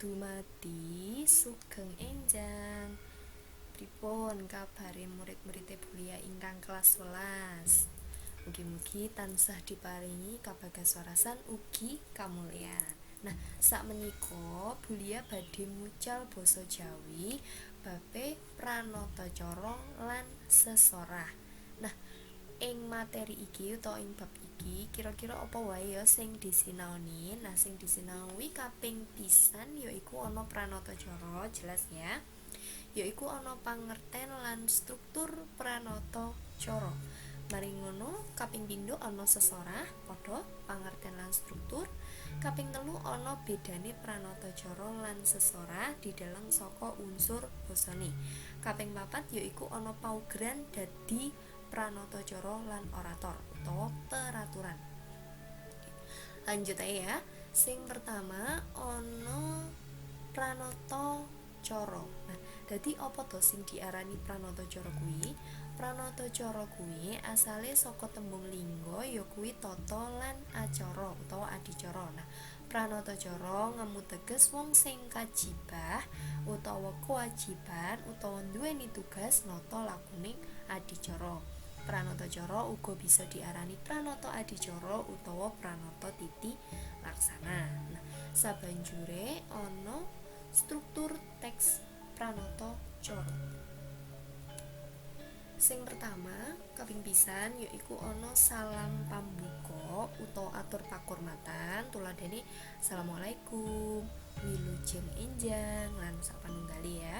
Dumadi sugeng enjang. Pripun kabare murid-murid Bulia ingkang kelas 11? Mugi-mugi tansah diparingi kabagashwarasan ugi kamulyan. Nah, sakmenika Bulia badhe mucal basa Jawi babe pranatacara lan sesorah. Nah, ing materi iki utawa ing bab iki kira-kira apa wae ya sing disinaoni. Nah, sing disinaoni kaping pisan yaiku ana pranatacara, jelas ya. Yaiku ana pangerten lan struktur pranatacara. Mari ngono kaping pindho ana sesorah padha pangerten lan struktur. Kaping telu ana bedane pranatacara lan sesorah dideleng saka unsur basane. Kaping papat yaiku ana paugeran dadi pranatacara lan orator utawa peraturan. Lanjut aja ya. Sing pertama ana pranatacara. Nah, dadi apa to sing diarani pranatacara kuwi? Pranatacara kuwi asale saka tembung lingga ya kuwi tata lan acara utawa adicara. Nah, pranatacara ngemu teges wong sing kajibah utawa kewajiban utawa nduweni tugas nata lakuning adicara. Pranatacara uga bisa diarani pranata adicara utawa pranata titi laksana. Nah, sabanjure ana struktur teks pranatacara. Sing pertama, kaping pisan yaiku ana salam pambuka utawa atur pakurmatan, tuladhane Assalamualaikum, wilujeng enjang lan sapanunggale ya.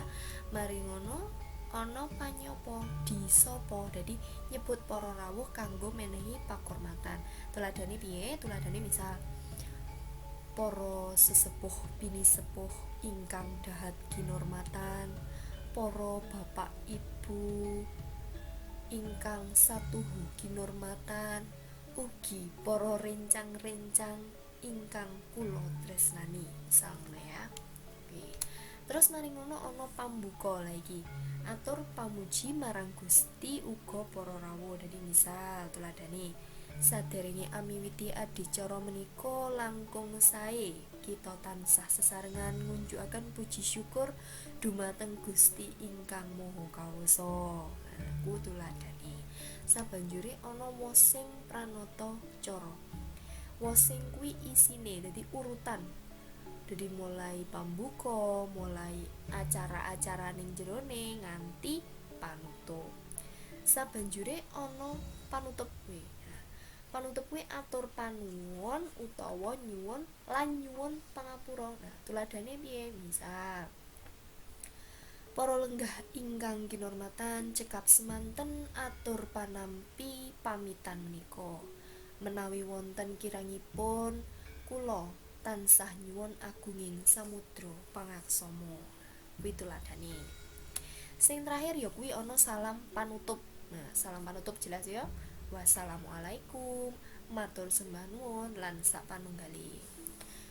Mari ngono ana panyapa disapa, dadi nyebut para rawuh kanggo menehi pakurmatan. Tuladhane piye? Tuladhane misal para sesepuh bini sepuh ingkang dahat kinurmatan, para bapak ibu ingkang satuhu kinurmatan, ugi para rencang-rencang ingkang kula tresnani, misalnya ya. Oke. Terus mari ngono ana pambuka lagi. Atur pamuji marang Gusti uga para rawuh. Dadi misal tuladhane saderenge amiwiti adicara menika langkung sae, kita tansah sesarengan ngunjukaken puji syukur dumateng Gusti ingkang Maha Kawasa. Nah, ku tuladhane. Sabanjure ana wosing pranatacara. Wosing kuwi isine dadi urutan. Jadi mulai pambuka, mulai acara-acara ning jerone nganti panutup. Sabanjure ana panutup kuwi. Panutup kuwi atur panuwun utawa nyuwun lan nyuwun pangapura. Nah, tuladhane piye? Misal para lenggah ingkang kinurmatan cekap semanten atur panampi pamitan menika. Menawi wonten kirangipun kula tansah nyuwun agunging samudra pangaksama. Kuwi tuladhane. Sing terakhir ya kuwi ana salam panutup. Nah, salam panutup jelas ya. Wassalamualaikum, matur sembah nuwun lan sapanunggale.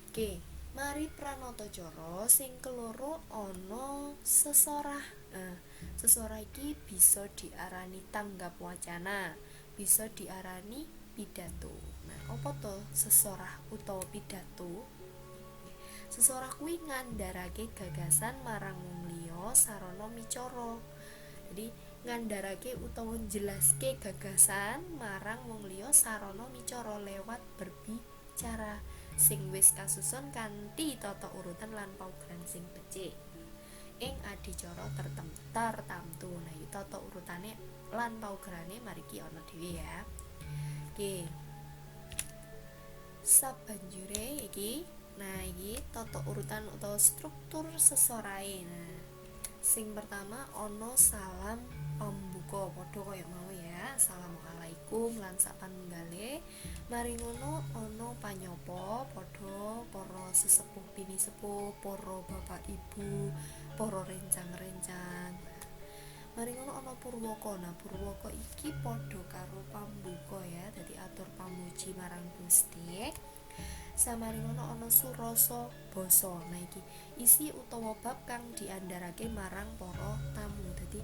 Oke, mari pranatacara sing keloro ana sesorah. Nah, sesorah iki bisa diarani tanggap wacana, bisa diarani pidato. Nah, apa to sesorah utawa pidato? Sesorah kuwi ngandharake gagasan marang wong liya sarana micara. Jadi ngandharake utawa njelaske gagasan marang wong liya sarana micara lewat berbicara sing wis kasusun kanthi tata urutan lan paugeran sing becik. Ing adicara tertamtu. Nah, iki tata urutane lan paugerane mariki ana dhewe ya. Oke. Sabanjure iki, nah iki tata urutan utawa struktur sesorahe. Nah, sing pertama ana salam pambuka padha kaya mau ya. Assalamualaikum lan sapanunggale. Mari ngono ana panyapa padha para sesepuh bini sepuh, para bapak ibu, para rencang-rencang. Mari ngono ana purwaka. Nah, purwaka iki padha karo pambuka ya, dadi atur pamuji marang Gusti. Samari ngono ana surasa basa. Nah, iki isi utawa bab kang diandharake marang para tamu. Dadi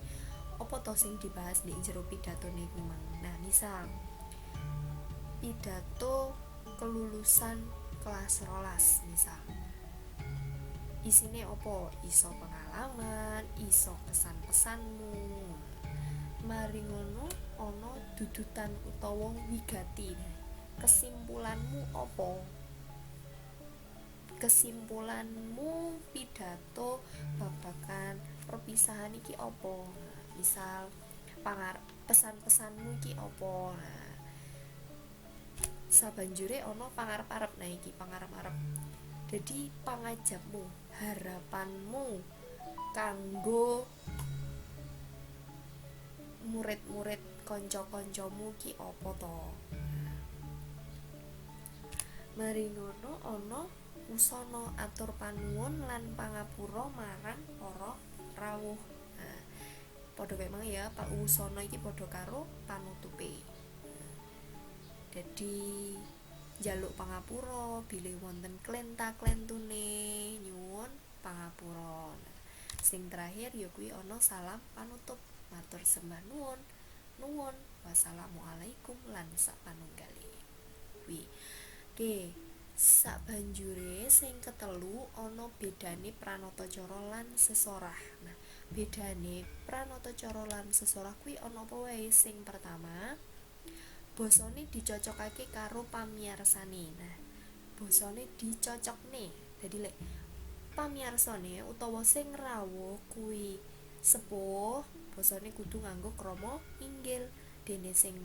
apa to sing dibahas ning jero pidatone kuwi mang. Nah, misal pidato kelulusan kelas 12 misal. Isine opo? Iso pengalaman, iso pesan-pesanmu. Mari ngono ana dudutan utawa wigati. Kesimpulanmu opo? Kesimpulanmu pidato babagan perpisahan iki opo? Misal pesan-pesanmu iki opo? Nah, sabanjure ana pangarep-arep. Nah iki pangarep-arep. Jadi pangajapmu, harapanmu kanggo murid-murid kanca-kancamu ki apa to? Mari ngono ana usana atur panuwun lan pangapura marang para rawuh. Nah, padha kaya mang ya, Pak usana iki padha karo panutupe. Dadi njaluk pangapura bilih wonten klenta-klentune nyuwun pangapura. Nah, sing terakhir ya kuwi ana salam panutup. Matur sembah nuwun. Nuwun. Wassalamualaikum lan sapanunggale. Kuwi. Oke, sabanjure sing ketelu ana bedane pranatacara lan sesorah. Nah, bedane pranatacara lan sesorah kuwi ana apa wae? Sing pertama, basane dicocokake karo pamiyarsane. Nah, basane dicocokne. Dadi lek pamiyarsane utawa sing rawuh kuwi sepuh, basane kudu nganggo krama inggil. Dene sing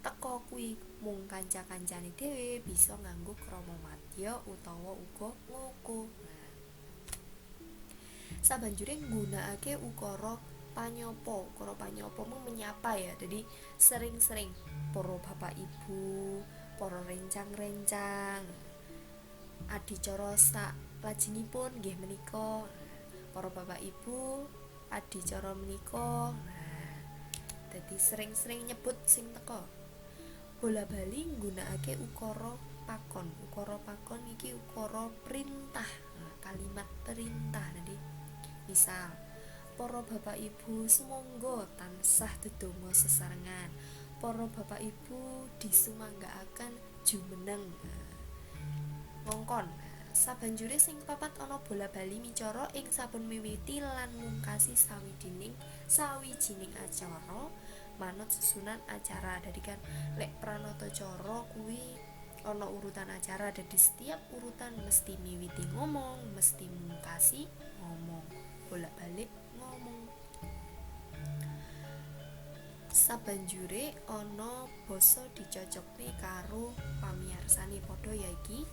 teka kuwi mung kanca-kancane dhewe bisa nganggo krama madya utawa uga ngoko. Nah, sabanjure nggunakake ukara panyapa. Ukara panyapa mung menyapa ya. Jadi sering-sering para bapak ibu, para rencang-rencang, adicara sak lajengipun nggih menika. Para bapak ibu adicara menika. Nah, dadi sering-sering nyebut sing teka. Bola bali nggunakake ukara pakon. Ukara pakon iki ukara perintah. Nah, kalimat perintah. Jadi misal para bapak ibu sumangga tansah dedonga sesarengan. Para bapak ibu disumanggaaken jumeneng. Ngongkon. Sabanjure sing papat ana bola bali micara ing saben miwiti lan mungkasi sawijining acara manut susunan acara. Dadi kan lek pranatacara kuwi ana urutan acara, dadi setiap urutan mesti miwiti ngomong, mesti mungkasi ngomong, bolak-balik ngomong. Sabanjure ana basa dicocokne karo pamiyarsane padha ya iki.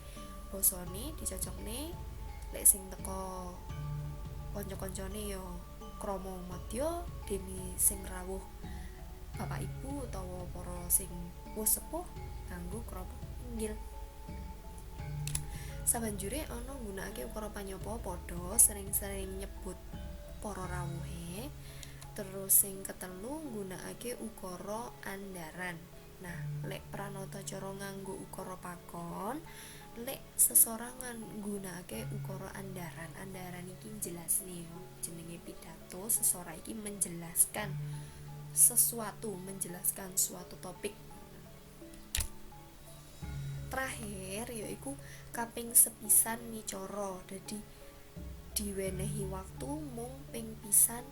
Basane dicocokne lek sing teko kanca-kancane ya krama madya, dene sing rawuh bapak ibu utawa para sing wis sepuh nganggo krama inggil. Sabanjure ana nggunakake ukara panyapa padha sering-sering nyebut para rawuhe. Terus sing ketelu nggunakake ukara andharan. Nah, lek pranatacara nganggo ukara pakon, lek sesorangan nggunakake ukara andharan. Andharan iki jelasne yo, jenenge pidato. Sesorah iki menjelaskan sesuatu, menjelaskan suatu topik. Terakhir yaiku kaping sepisan micara. Dadi diwenehi waktu mung ping pisan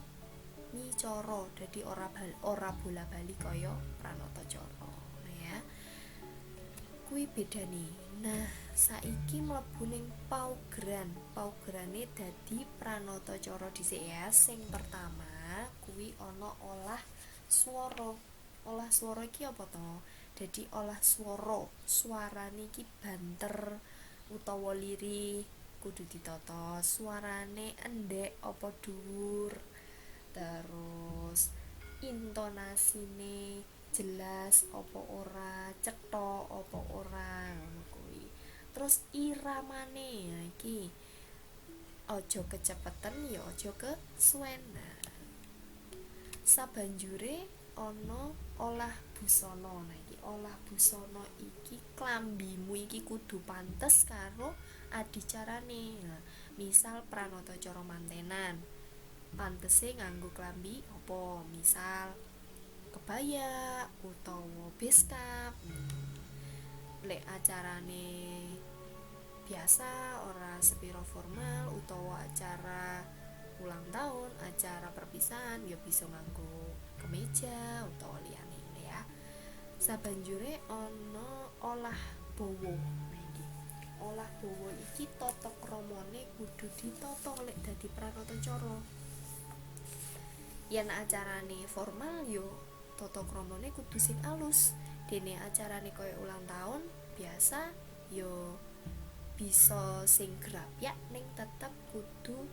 micara. Dadi ora bola-bali kaya pranatacara. Nah ya. Kuwi bedane. Nah, saiki mlebu ning paugeran. Paugerane dadi pranatacara dhisik ya. Sing pertama kuwi ana olah swara. Olah swara iki apa to? Dadi olah swara. Suarane iki banter utawa lirih kudu ditata. Suarane endek apa dhuwur. Terus intonasine jelas apa ora, cetha apa ora, ngono kuwi. Terus iramane, nah iki aja kecepeten ya aja kesuwen. Sabanjure ana olah busana. Nah iki olah busana iki klambimu iki kudu pantes karo adicarane. Nah, misal pranatacara mantenan, pantese nganggo klambi apa? Misal kebaya utawa beskap. Lek acarane biasa ora sepiro formal utawa acara ulang tahun, acara perpisahan ya bisa nganggo kemeja utawa liyane ya. Sabanjure ana olah bowo. Nah iki olah bowo iki tata kramane kudu ditata lek dadi pranatacara. Yen acarane formal yo tata kramane kudu sing alus. Dene acarane koyo ulang tahun biasa yo bisa sing grapyak ning tetep kudu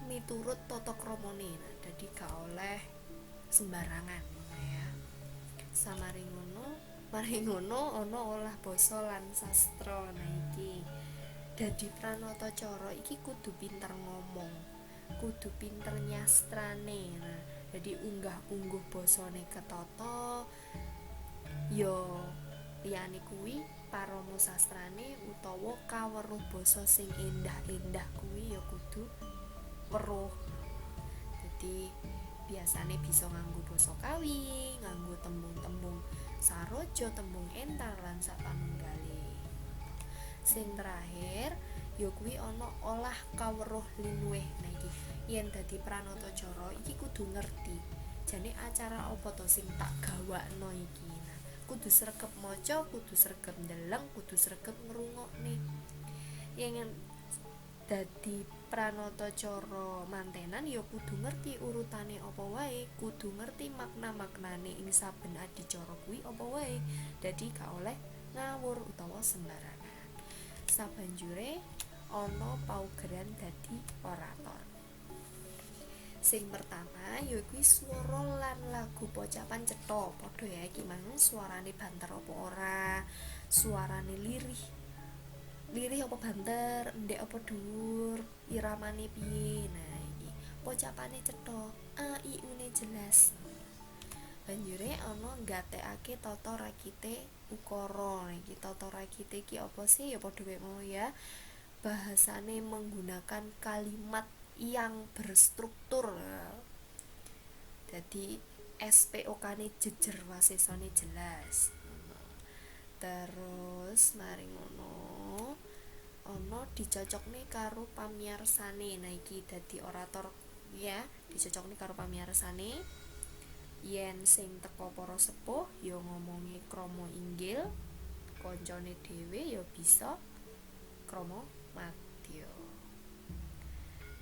miturut tata kramane. Nah, dadi gak oleh sembarangan ya. Maring ngono ana olah basa lan sastra. Nah iki dadi pranatacara iki kudu pinter ngomong, kudu pinter nyastrane. Nah, jadi unggah-ungguh basane ketata yo liyane kuwi parama sastrane utawa kaweruh basa sing endah-endah kuwi ya kudu weruh. Jadi biasane bisa nganggo basa kawi, nganggo tembung-tembung saroja, tembung entar lan sapanunggale. Sing terakhir ya kuwi ana olah kaweruh linuwih. Nah iki yen dadi pranatacara iki kudu ngerti jane acara apa to sing tak gawakno iki. Nah, kudu sregep maca, kudu sregep ndeleng, kudu sregep ngrungokne. Yen dadi pranatacara mantenan ya kudu ngerti urutane apa wae, kudu ngerti makna-maknane ing saben adicara kuwi apa wae. Dadi gak oleh ngawur utawa sembarangan. Sabanjure ana paugeran dadi orator. Sing pertama yaiku swara lan lagu pocapan cetha. Padha ya iki mang suarane banter apa ora, suarane lirih apa banter, ndek apa dhuwur, iramane piye. Nah iki pocapane cetha, a i u ne jelas. Banjure ana nggatekake tata rakite ukara. Iki tata rakite iki apa sih? Ya padha kaya mau ya. Bahasane menggunakan kalimat yang berstruktur. Jadi SPOK-ne jejer, wasesane jelas. Terus mari ngono ana dicocokne karo pamiarsane. Nah iki dadi orator ya, dicocokne karo pamiarsane. Yen sing teko para sepuh ya ngomongi krama inggil, kancane dhewe ya bisa krama madya.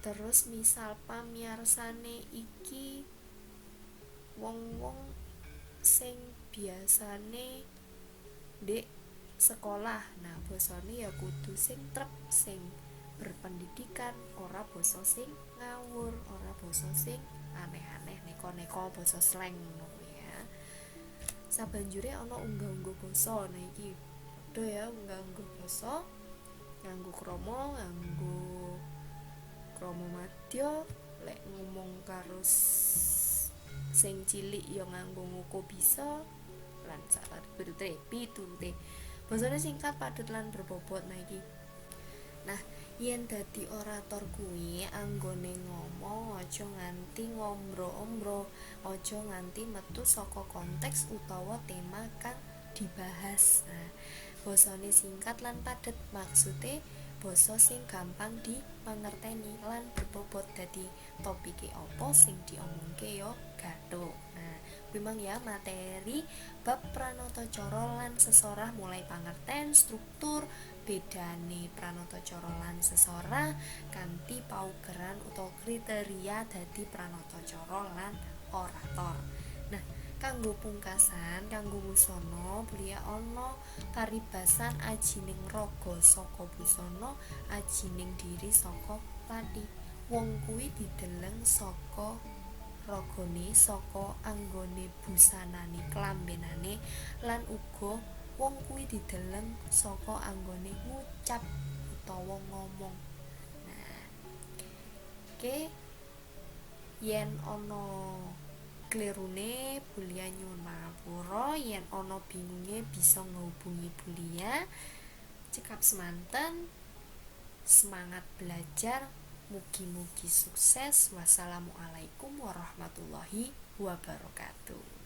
Terus misal pamiarsane iki wong-wong sing biasane ndek sekolah. Nah, basane ya kudu sing trep, sing berpendidikan, ora basa sing ngawur, ora basa sing aneh-aneh, neko-neko basa slang ngono ya. Sabanjure ana unggah-ungguh basa. Nah iki padha ya unggah-ungguh basa nganggo krama, nganggo krama madya. Lek ngomong karo sing cilik ya nganggo ngoko bisa lan pitute. Basane singkat, padet lan berbobot. Nah iki. Nah, yen dadi orator kuwi anggone ngomong aja nganti ngombro-ombro, aja nganti metu saka konteks utawa tema kang dibahas. Nah, basane singkat lan padet, maksude basa sing gampang dipangerteni lan berbobot. Dadi topike apa sing diomongke ya gathuk. Nah, kuwi mang ya materi bab pranatacara lan sesorah, mulai pangerten, struktur, bedane pranatacara lan sesorah, kanthi paugeran utawa kriteria dadi pranatacara lan orator. Nah, kanggo pungkasan, kanggo busana belia ana paribasan ajining raga saka busana, ajining diri saka pati. Wong kuwi dideleng saka ragane, saka anggone busanane, klambenane, lan uga wong kuwi dideleng saka anggone ngucap utawa ngomong. Nah, yen ana klerune Bulia nyuwun pangapura, yen ana bingunge bisa ngehubungi Bulia. Cekap semanten, semangat belajar, mugi-mugi sukses. Wassalamualaikum warahmatullahi wabarakatuh.